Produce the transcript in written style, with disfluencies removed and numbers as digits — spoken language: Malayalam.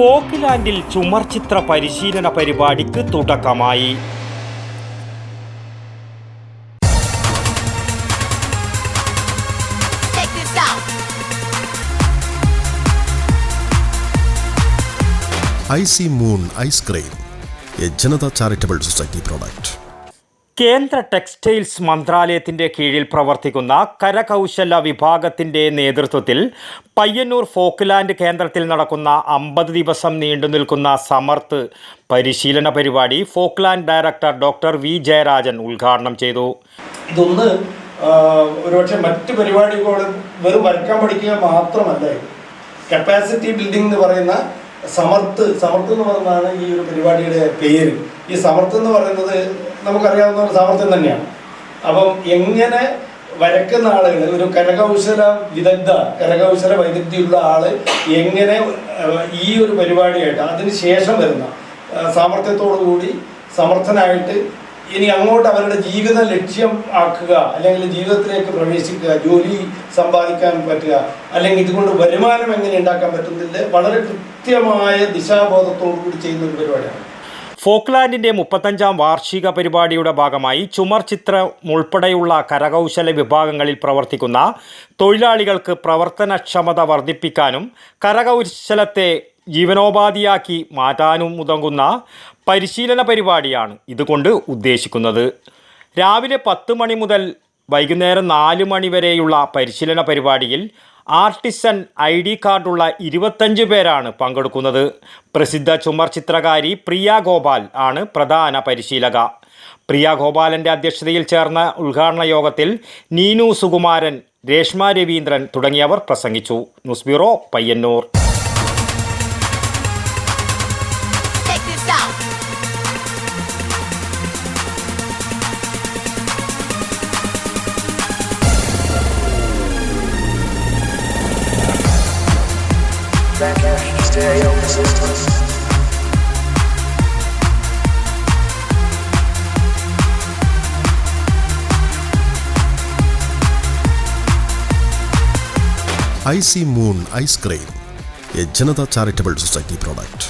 ഫോക്ക്ലാൻഡിൽ ചുമർചിത്ര പരിശീലന പരിപാടിക്ക് തുടക്കമായി. Icy Moon ice cream, A Janata charitable society product. കേന്ദ്ര ടെക്സ്റ്റൈൽസ് മന്ത്രാലയത്തിൻ്റെ കീഴിൽ പ്രവർത്തിക്കുന്ന കരകൗശല വിഭാഗത്തിൻ്റെ നേതൃത്വത്തിൽ പയ്യന്നൂർ ഫോക്ക്ലാൻഡ് കേന്ദ്രത്തിൽ നടക്കുന്ന 50 ദിവസം നീണ്ടുനിൽക്കുന്ന സമർത്ത് പരിശീലന പരിപാടി Folkland director doctor V Jayarajan ഉദ്ഘാടനം ചെയ്തു. ഇതൊന്ന് ഒരുപക്ഷെ മറ്റ് പരിപാടികളോട് വെറും വരയ്ക്കാൻ പഠിക്കുക മാത്രമല്ല, കപ്പാസിറ്റി ബിൽഡിംഗ് എന്ന് പറയുന്ന സമർത്ത് എന്ന് പറയുന്നതാണ് ഈ ഒരു പരിപാടിയുടെ പേര്. ഈ സമർത്ത് എന്ന് പറയുന്നത് നമുക്കറിയാവുന്ന ഒരു സാമർത്ഥ്യം തന്നെയാണ്. അപ്പം എങ്ങനെ വരയ്ക്കുന്ന ആളുകൾ, ഒരു കരകൗശല വൈദഗ്ധ്യമുള്ള ആള് എങ്ങനെ ഈ ഒരു പരിപാടിയായിട്ട് അതിന് ശേഷം വരുന്ന സാമർത്ഥ്യത്തോടു കൂടി സമർത്ഥനായിട്ട് ഇനി അങ്ങോട്ട് അവരുടെ ജീവിത ലക്ഷ്യം ആക്കുക, അല്ലെങ്കിൽ ജീവിതത്തിലേക്ക് പ്രവേശിക്കുക, ജോലി സമ്പാദിക്കാൻ പറ്റുക, അല്ലെങ്കിൽ ഇതുകൊണ്ട് വരുമാനം എങ്ങനെ ഉണ്ടാക്കാൻ പറ്റുന്നില്ല, വളരെ കൃത്യമായ ദിശാബോധത്തോടു കൂടി ചെയ്യുന്ന ഒരു പരിപാടിയാണ്. ഫോക്ക്ലാൻഡിൻ്റെ 35-ാം വാർഷിക പരിപാടിയുടെ ഭാഗമായി ചുമർ ചിത്രം ഉൾപ്പെടെയുള്ള കരകൗശല വിഭാഗങ്ങളിൽ പ്രവർത്തിക്കുന്ന തൊഴിലാളികൾക്ക് പ്രവർത്തനക്ഷമത വർദ്ധിപ്പിക്കാനും കരകൗശലത്തെ ജീവനോപാധിയാക്കി മാറ്റാനും ഉതകുന്ന പരിശീലന പരിപാടിയാണ് ഇതുകൊണ്ട് ഉദ്ദേശിക്കുന്നത്. രാവിലെ 10 മണി മുതൽ വൈകുന്നേരം 4 മണി വരെയുള്ള പരിശീലന പരിപാടിയിൽ ആർട്ടിസൻ ID കാർഡുള്ള 25 പേരാണ് പങ്കെടുക്കുന്നത്. പ്രസിദ്ധ ചുമർ ചിത്രകാരി പ്രിയ ഗോപാൽ ആണ് പ്രധാന പരിശീലക. പ്രിയ ഗോപാലൻ്റെ അധ്യക്ഷതയിൽ ചേർന്ന ഉദ്ഘാടന യോഗത്തിൽ നീനു സുകുമാരൻ, രേഷ്മ രവീന്ദ്രൻ തുടങ്ങിയവർ പ്രസംഗിച്ചു. News bureau, Payyanur. Icy Moon ice cream, A Janata charitable society product.